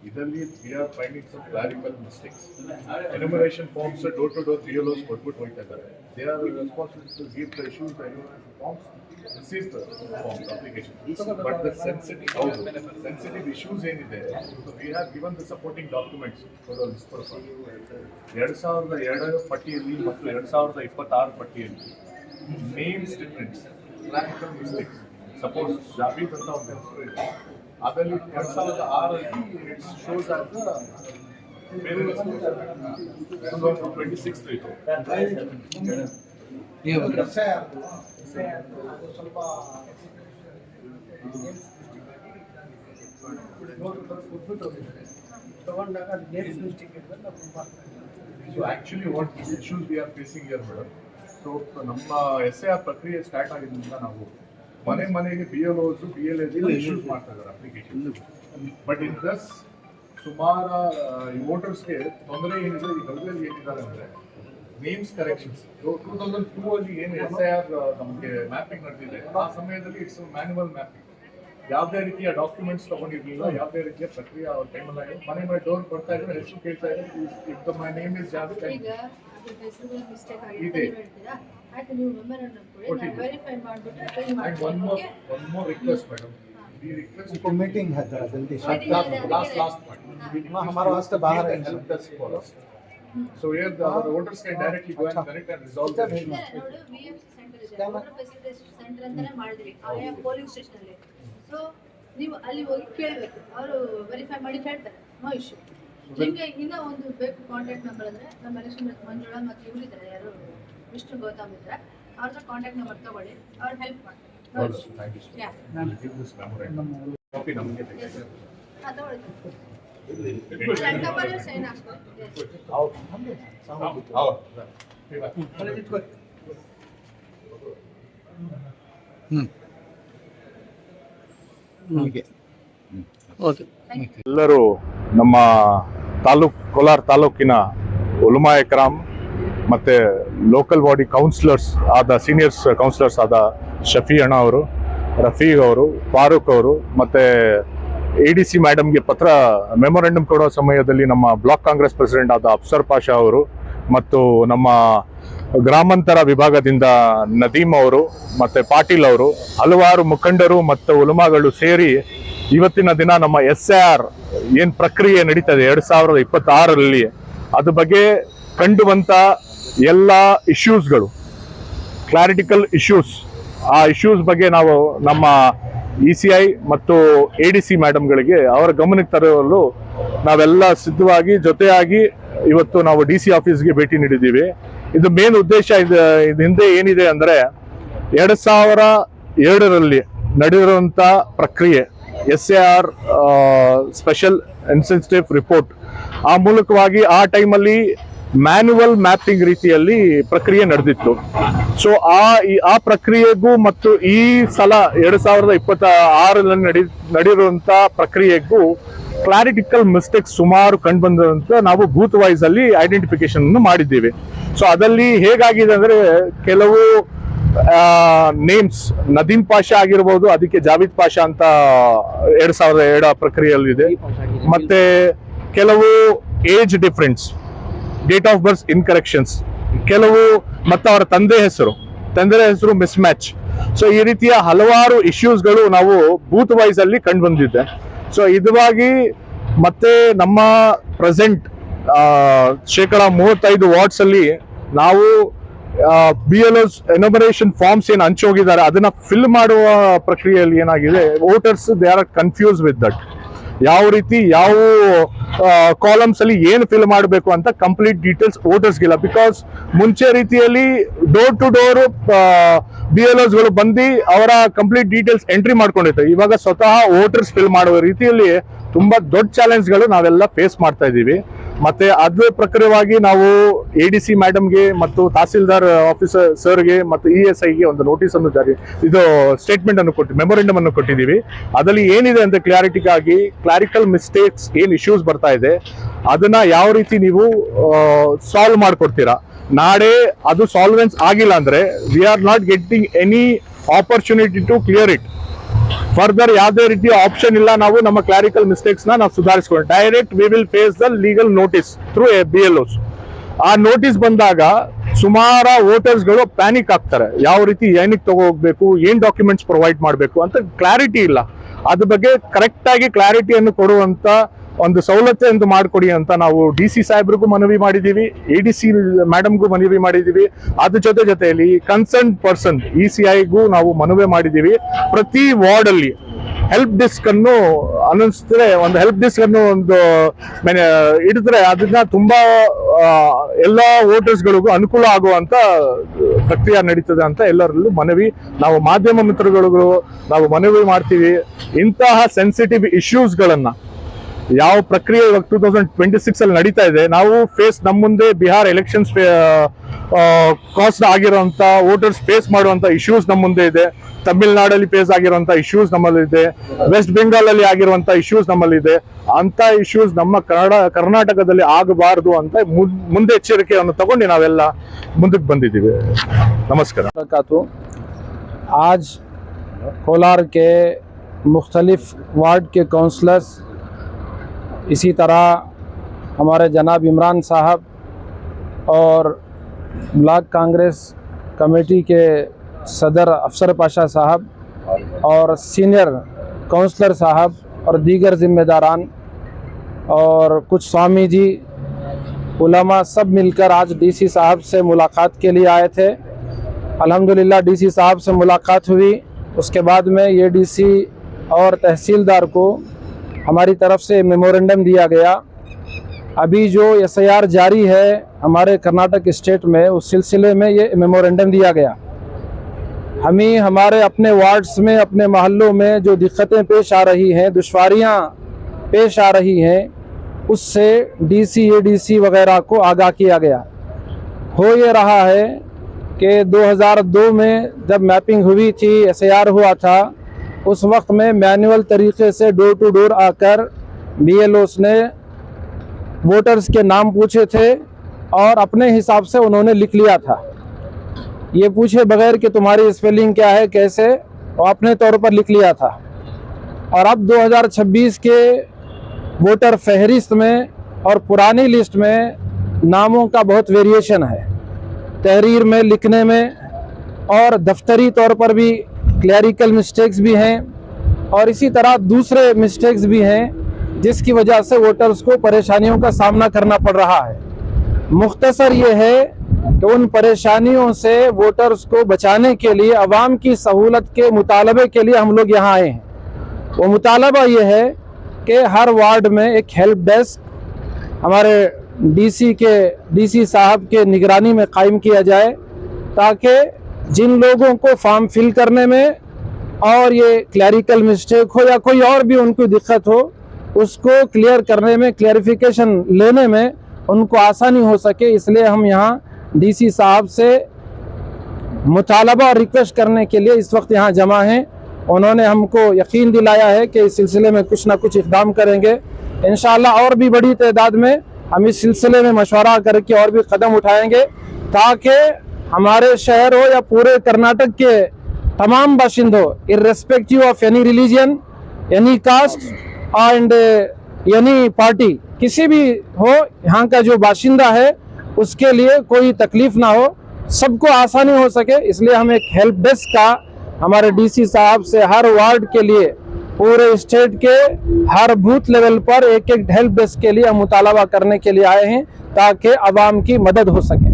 ಇದರಲ್ಲಿ we are finding some clerical mistakes. Enumeration forms door-to-door BLOs ಕೊಟ್ಬಿಟ್ಟು ಹೋಗ್ತಾ ಇದ್ದಾರೆ. They are responsible to give the issues the enumeration forms, receive the forms application. But the sensitive issues ಏನಿದೆ, we have given the supporting documents for the list for 2002 ಪಟ್ಟಿಯಲ್ಲಿ ಮತ್ತು 2026 ಪಟ್ಟಿಯಲ್ಲಿ names difference, clerical mistakes. Suppose ಜಾಬೀದ್ ಅಂತ ಒಂದು ಹೆಸರು ಇದೆ. ಅದರಲ್ಲಿ 2006 it shows as the ಬೇರೆ 26 ಇತ್ತು. ಸ್ವಲ್ಪ ತಗೊಂಡಾಗ ಅದು ನೇಮ್ಸ್ ಮಿಸ್ಟೇಕ್ ಇದ್ರೆ ನಾವು so actually what issues we are facing here madam. So ನಮ್ಮ SIR ಪ್ರಕ್ರಿಯೆ ಸ್ಟಾರ್ಟ್ ಆಗಿದ್ದರಿಂದ ನಾವು ಮನೆಗೆ BLOs BLA ಇಶ್ಯೂಸ್ ಮಾಡ್ತಾ ಇದ್ದಾರೆ ಅಪ್ಲಿಕೇಶನ್. ಬಟ್ ಇನ್ ದಸ್ ಸುಮಾರು ವೋಟರ್ಸ್ಗೆ ತೊಂದರೆ ಏನಿದೆ ಈ ಬದಲಲ್ಲಿ ಏನಿದ್ದಾರೆ ಅಂದರೆ ನೇಮ್ಸ್ ಕರೆಕ್ಷನ್ಸ್. 2002 ಅಲ್ಲಿ ಏನು SIR ನಮಗೆ ಮ್ಯಾಪಿಂಗ್ ನಡೆದಿದೆ ಆ ಸಮಯದಲ್ಲಿ ಇಟ್ಸ್ ಮ್ಯಾನ್ಯುವಲ್ ಮ್ಯಾಪಿಂಗ್. ಯಾವುದೇ ರೀತಿಯ ಡಾಕ್ಯುಮೆಂಟ್ಸ್ ತಗೊಂಡಿರ್ಲಿಲ್ಲ, ಯಾವುದೇ ರೀತಿಯ ಪ್ರಕ್ರಿಯೆ ಅವ್ರ ಟೈಮಲ್ಲಿ ಮನೆ ಡೋರ್ ಕೊಡ್ತಾ ಇದ್ರೆ ಹೆಸರು ಕೇಳ್ತಾ ಇದ್ರೆ if my name is Javed ಇದೆ. One more request, madam. We request for meeting है जरा जल्दी से. Last point. हमारा वास्ते बाहर है. Help us for us. So here the voters can directly go and connect and resolve the issue. VFC center ಇದೆ. voter facilitation center ಅಂತಾನೆ ಮಾಡಿದ್ವಿ ಆಯಾ ಪೋಲಿಂಗ್ ಸ್ಟೇಷನ್ ಅಲ್ಲಿ. ಸೊ ನೀವು ಅಲ್ಲಿ ಹೋಗಿ ಕೇಳಬೇಕು, ಅವರು ವೆರಿಫೈ ಮಾಡಿ ಹೇಳ್ತಾರೆ, ನೋ ಇಶ್ಯೂ. ನಿಮಗೆ ಇನ್ನೂ ಒಂದು ಬೇಕು ಕಾಂಟ್ಯಾಕ್ಟ್ ನಂಬರ್ ಅಂದರೆ ನಮ್ಮ ಎಲೆಕ್ಷನ್ ಮಂಜುಳಾ ಮತ್ತು ಇವರಿದ್ದಾರೆ, ಯಾರು ವಿಷ್ಣು ಗೌತಮ್ ಇದ್ದಾರೆ, ಅವ್ರ ಕಾಂಟ್ಯಾಕ್ಟ್ ನಂಬರ್ ತಗೊಳ್ಳಿ, ಅವ್ರು ಹೆಲ್ಪ್ ಮಾಡ್ತಾರೆ. ಸೈನ್ ಎಲ್ಲರೂ ನಮ್ಮ ಕೋಲಾರ ತಾಲೂಕಿನ ಉಲಮಾ ಇಕ್ರಾಮ್ ಮತ್ತು ಲೋಕಲ್ ಬಾಡಿ ಕೌನ್ಸಿಲರ್ಸ್ ಆದ ಸೀನಿಯರ್ಸ್ ಕೌನ್ಸಿಲರ್ಸ್ ಆದ ಶಫಿ ಅಣ್ಣ ಅವರು, ರಫೀಕ್ ಅವರು, ಫಾರೂಕ್ ಅವರು ಮತ್ತು ADC ಮೇಡಮ್ಗೆ ಮೆಮೊರಂಡಮ್ ಕೊಡೋ ಸಮಯದಲ್ಲಿ ನಮ್ಮ ಬ್ಲಾಕ್ ಕಾಂಗ್ರೆಸ್ ಪ್ರೆಸಿಡೆಂಟ್ ಆದ ಅಫ್ಸರ್ ಪಾಷಾ ಅವರು ಮತ್ತು ನಮ್ಮ ಗ್ರಾಮಾಂತರ ವಿಭಾಗದಿಂದ ನದೀಮ್ ಅವರು ಮತ್ತು ಪಾಟೀಲ್ ಅವರು, ಹಲವಾರು ಮುಖಂಡರು ಮತ್ತು ಉಲಮಾಗಳು ಸೇರಿ ಇವತ್ತಿನ ದಿನ ನಮ್ಮ SIR ಏನು ಪ್ರಕ್ರಿಯೆ ನಡೀತದೆ 2026ರಲ್ಲಿ ಅದ್ರ ಬಗ್ಗೆ ಕಂಡುಬಂತ ಎಲ್ಲ ಇಶ್ಯೂಸ್ಗಳು, ಕ್ಲಾರಿಟಿಕಲ್ ಇಶ್ಯೂಸ್, ಆ ಇಶ್ಯೂಸ್ ಬಗ್ಗೆ ನಾವು ನಮ್ಮ ECI ಮತ್ತು ADC ಮೇಡಮ್ಗಳಿಗೆ ಅವರ ಗಮನಕ್ಕೆ ತರಲು ನಾವೆಲ್ಲ ಸಿದ್ಧವಾಗಿ ಜೊತೆಯಾಗಿ ಇವತ್ತು ನಾವು DC ಆಫೀಸ್ಗೆ ಭೇಟಿ ನೀಡಿದ್ದೀವಿ. ಇದು ಮೇನ್ ಉದ್ದೇಶ ಇದು ಹಿಂದೆ ಏನಿದೆ ಅಂದರೆ 2002ರಲ್ಲಿ ನಡೆದಿರುವಂಥ ಪ್ರಕ್ರಿಯೆ SIR ಸ್ಪೆಷಲ್ ಇನ್ಸೆನ್ಸಿಟಿವ್ ರಿಪೋರ್ಟ್, ಆ ಮೂಲಕವಾಗಿ ಆ ಟೈಮಲ್ಲಿ ಮ್ಯಾನ್ಯುವಲ್ ಮ್ಯಾಪಿಂಗ್ ರೀತಿಯಲ್ಲಿ ಪ್ರಕ್ರಿಯೆ ನಡೆದಿತ್ತು. ಸೊ ಆ ಪ್ರಕ್ರಿಯೆಗೂ ಮತ್ತು ಈ ಸಲ 2026ರಲ್ಲಿ ನಡೆದಿರುವಂಥ ಪ್ರಕ್ರಿಯೆಗೂ ಕ್ಲಾರಿಟಿಕಲ್ ಮಿಸ್ಟೇಕ್ಸ್ ಸುಮಾರು ಕಂಡುಬಂದಂತ ನಾವು ಬೂತ್ ವೈಸ್ ಅಲ್ಲಿ ಐಡೆಂಟಿಫಿಕೇಶನ್ ಮಾಡಿದ್ದೀವಿ. ಸೊ ಅದಲ್ಲಿ ಹೇಗಾಗಿದೆ ಅಂದರೆ ಕೆಲವು ನೇಮ್ಸ್ ನದೀಮ್ ಪಾಷಾ ಆಗಿರ್ಬೋದು, ಅದಕ್ಕೆ ಜಾವೇದ್ ಪಾಷಾ ಅಂತ 2002 ಪ್ರಕ್ರಿಯೆಯಲ್ಲಿದೆ. ಮತ್ತೆ ಕೆಲವು age difference, date of birth incorrections, ಕೆಲವು ಮತ್ತು ಅವರ ತಂದೆ ಹೆಸರು ಮಿಸ್ ಮ್ಯಾಚ್. ಸೊ ಈ ರೀತಿಯ ಹಲವಾರು ಇಶ್ಯೂಸ್ಗಳು ನಾವು ಬೂತ್ ವೈಸ್ ಅಲ್ಲಿ ಕಂಡು ಬಂದಿದೆ. ಸೊ ಇದಾಗಿ ಮತ್ತೆ ನಮ್ಮ ಪ್ರೆಸೆಂಟ್ 35% ವಾರ್ಡ್ಸ್ ಅಲ್ಲಿ ನಾವು BLOs ಎನ್ಯುಮರೇಷನ್ ಫಾರ್ಮ್ಸ್ ಏನು ಹಂಚೋಗಿದ್ದಾರೆ ಅದನ್ನ ಫಿಲ್ ಮಾಡುವ ಪ್ರಕ್ರಿಯೆಯಲ್ಲಿ ಏನಾಗಿದೆ, voters they are confuse with that. ಯಾವ ರೀತಿ ಯಾವ ಕಾಲಮ್ಸ್ ಅಲ್ಲಿ ಏನು ಫಿಲ್ ಮಾಡಬೇಕು ಅಂತ ಕಂಪ್ಲೀಟ್ ಡೀಟೇಲ್ಸ್ ವೋಟರ್ಸ್ಗಿಲ್ಲ. ಬಿಕಾಸ್ ಮುಂಚೆ ರೀತಿಯಲ್ಲಿ ಡೋರ್ ಟು ಡೋರ್ BLOsಗಳು ಬಂದು ಅವರ ಕಂಪ್ಲೀಟ್ ಡೀಟೇಲ್ಸ್ ಎಂಟ್ರಿ ಮಾಡ್ಕೊಂಡಿರ್ತಾರೆ. ಇವಾಗ ಸ್ವತಃ ವೋಟರ್ಸ್ ಫಿಲ್ ಮಾಡುವ ರೀತಿಯಲ್ಲಿ ತುಂಬಾ ದೊಡ್ಡ ಚಾಲೆಂಜ್ಗಳು ನಾವೆಲ್ಲ ಫೇಸ್ ಮಾಡ್ತಾ ಇದ್ದೀವಿ. ಮತ್ತೆ ಅದ್ರ ಪ್ರಕಾರವಾಗಿ ನಾವು ADC ಮೇಡಮ್ಗೆ ಮತ್ತು ತಹಸೀಲ್ದಾರ್ ಆಫೀಸರ್ ಸರ್ಗೆ ಮತ್ತು ESIಗೆ ಒಂದು ನೋಟಿಸ್ ಅನ್ನು ಸ್ಟೇಟ್ಮೆಂಟ್ ಅನ್ನು ಮೆಮೊರಂಡಮ್ ಅನ್ನು ಕೊಟ್ಟಿದ್ದೀವಿ. ಅದರಲ್ಲಿ ಏನಿದೆ ಅಂತ ಕ್ಲಾರಿಕಲ್ ಮಿಸ್ಟೇಕ್ಸ್ ಏನ್ ಇಶ್ಯೂಸ್ ಬರ್ತಾ ಇದೆ ಅದನ್ನ ಯಾವ ರೀತಿ ನೀವು ಸಾಲ್ವ್ ಮಾಡ್ಕೊಡ್ತೀರಾ, ನಾಳೆ ಅದು ಸಾಲ್ವೆನ್ಸ್ ಆಗಿಲ್ಲ ಅಂದ್ರೆ we are not getting any opportunity to clear it. Further ಯಾವುದೇ ರೀತಿಯ ಆಪ್ಷನ್ ಇಲ್ಲ, ನಾವು ನಮ್ಮ ಕ್ಲಾರಿಕಲ್ ಮಿಸ್ಟೇಕ್ಸ್ ನಾವು ಸುಧಾರಿಸ್ಕೊಂಡು direct we will face the legal notice through BLOs. ಆ ನೋಟಿಸ್ ಬಂದಾಗ ಸುಮಾರು ವೋಟರ್ಸ್ಗಳು ಪ್ಯಾನಿಕ್ ಆಗ್ತಾರೆ, ಯಾವ ರೀತಿ ಏನಕ್ಕೆ ತಗೋಬೇಕು, ಏನ್ ಡಾಕ್ಯುಮೆಂಟ್ಸ್ ಪ್ರೊವೈಡ್ ಮಾಡಬೇಕು ಅಂತ ಕ್ಲಾರಿಟಿ ಇಲ್ಲ. ಅದ್ರ ಬಗ್ಗೆ ಕರೆಕ್ಟ್ ಆಗಿ ಕ್ಲಾರಿಟಿಯನ್ನು ಕೊಡುವಂತ ಒಂದು ಸವಲತ್ತು ಮಾಡಿಕೊಡಿ ಅಂತ ನಾವು DC ಸಾಹೇಬ್ರಿಗೂ ಮನವಿ ಮಾಡಿದೀವಿ, ADC ಮೇಡಮ್ಗೂ ಮನವಿ ಮಾಡಿದೀವಿ. ಅದ್ರ ಜೊತೆಯಲ್ಲಿ ಕನ್ಸರ್ನ್ ಪರ್ಸನ್ ECIಗೂ ನಾವು ಮನವಿ ಮಾಡಿದೀವಿ. ಪ್ರತಿ ವಾರ್ಡ್ ಅಲ್ಲಿ ಹೆಲ್ಪ್ ಡೆಸ್ಕ್ ಅನ್ನು ಅನ್ನಿಸ್ತದೆ, ಒಂದು ಹೆಲ್ಪ್ ಡೆಸ್ಕ್ ಅನ್ನು ಒಂದು ಇಡಿದ್ರೆ ಅದನ್ನ ತುಂಬಾ ಎಲ್ಲಾ ವೋಟರ್ಸ್ಗಳಿಗೂ ಅನುಕೂಲ ಆಗುವಂತ ಪ್ರಕ್ರಿಯೆ ನಡೀತದೆ ಅಂತ ಎಲ್ಲರಲ್ಲೂ ಮನವಿ, ನಾವು ಮಾಧ್ಯಮ ಮಿತ್ರಗಳಿಗೂ ನಾವು ಮನವಿ ಮಾಡ್ತೀವಿ. ಇಂತಹ ಸೆನ್ಸಿಟಿವ್ ಇಶ್ಯೂಸ್ಗಳನ್ನ ಯಾವ ಪ್ರಕ್ರಿಯೆ ಇವಾಗ 2026 ಅಲ್ಲಿ ನಡೀತಾ ಇದೆ, ನಾವು ನಮ್ಮ ಮುಂದೆ ಬಿಹಾರ್ ಎಲೆಕ್ಷನ್ಸ್ ಕಾಸ್ಟ್ ಆಗಿರುವಂತ ವೋಟರ್ಸ್ ಫೇಸ್ ಮಾಡುವಂತ ಇಶ್ಯೂಸ್ ನಮ್ಮ ಮುಂದೆ ಇದೆ, ತಮಿಳ್ನಾಡಲ್ಲಿ ಫೇಸ್ ಆಗಿರುವಂತ ಇಶ್ಯೂಸ್ ನಮ್ಮಲ್ಲಿದೆ, ವೆಸ್ಟ್ ಬೆಂಗಾಲ್ ಅಲ್ಲಿ ಆಗಿರುವಂತ ಇಶ್ಯೂಸ್ ನಮ್ಮಲ್ಲಿದೆ. ಅಂತ ಇಶ್ಯೂಸ್ ನಮ್ಮ ಕರ್ನಾಟಕದಲ್ಲಿ ಆಗಬಾರದು ಅಂತ ಮುಂದೆ ಎಚ್ಚರಿಕೆಯನ್ನು ತಗೊಂಡು ನಾವೆಲ್ಲ ಮುಂದಕ್ಕೆ ಬಂದಿದ್ದೀವಿ. ನಮಸ್ಕಾರ. आज कोलार के मुख्तलिफ वार्ड के काउंसलर्स, इसी तरह हमारे जनाब इमरान साहब और ब्लॉक कांग्रेस कमेटी के सदर अफसर पाशा साहब और सीनियर काउंसलर साहब और दीगर ज़िम्मेदारान और कुछ स्वामी जी उलमा सब मिलकर आज DC साहब से मुलाकात के लिए आए थे। अल्हम्दुलिल्लाह DC साहब से मुलाकात हुई। उसके बाद में ये DC और तहसीलदार को हमारी तरफ से मेमोरेंडम दिया गया। अभी जो SIR जारी है हमारे कर्नाटक स्टेट में, उस सिलसिले में ये मेमोरेंडम दिया गया। हमें हमारे अपने वार्ड्स में, अपने महल्लों में जो दिक्कतें पेश आ रही हैं, दुश्वारियाँ पेश आ रही हैं, उससे DC ADC वगैरह को आगाह किया गया। हो ये रहा है कि 2002 में जब मैपिंग हुई थी, SIR हुआ था, उस वक्त में मैनुअल तरीके से डोर टू डोर आकर BLOs ने वोटर्स के नाम पूछे थे और अपने हिसाब से उन्होंने लिख लिया था, ये पूछे बगैर कि तुम्हारी स्पेलिंग क्या है, कैसे, और अपने तौर पर लिख लिया था। और अब 2026 के वोटर फहरिस्त में और पुरानी लिस्ट में नामों का बहुत वेरिएशन है, तहरीर में, लिखने में, और दफ्तरी तौर पर भी क्लैरिकल मिस्टेक्स भी हैं और इसी तरह दूसरे मिस्टेक्स भी हैं, जिसकी वजह से वोटर्स को परेशानियों का सामना करना पड़ रहा है। मुख्तसर ये है कि उन परेशानियों से वोटर्स को बचाने के लिए, अवाम की सहूलत के मुतालबे के लिए हम लोग यहाँ आए हैं। वो मुतालबा ये है कि हर वार्ड में एक हेल्प डेस्क हमारे DC साहब के निगरानी में कायम किया जाए, ताकि जिन लोगों को फॉर्म फिल करने में और ये क्लैरिकल मिस्टेक हो या कोई और भी उनको दिक्कत हो, उसको क्लियर करने में, क्लैरिफिकेशन लेने में उनको आसानी हो सके। इसलिए हम यहाँ DC साहब से मुतालबा और रिक्वेस्ट करने के लिए इस वक्त यहाँ जमा हैं। उन्होंने हमको यकीन दिलाया है कि इस सिलसिले में कुछ ना कुछ इक़दाम करेंगे। इंशाअल्लाह और भी बड़ी तादाद में हम इस सिलसिले में मशवरा करके और भी कदम उठाएंगे, ताकि हमारे शहर हो या पूरे कर्नाटक के तमाम बाशिंदों, irrespective of any religion, any caste and any party, किसी भी हो, यहाँ का जो बाशिंदा है उसके लिए कोई तकलीफ ना हो, सबको आसानी हो सके। इसलिए हम एक हेल्प डेस्क का हमारे DC साहब से हर वार्ड के लिए, पूरे स्टेट के हर बूथ लेवल पर एक हेल्प डेस्क के लिए हम मुतालबा करने के लिए आए हैं, ताकि आवाम की मदद हो सके।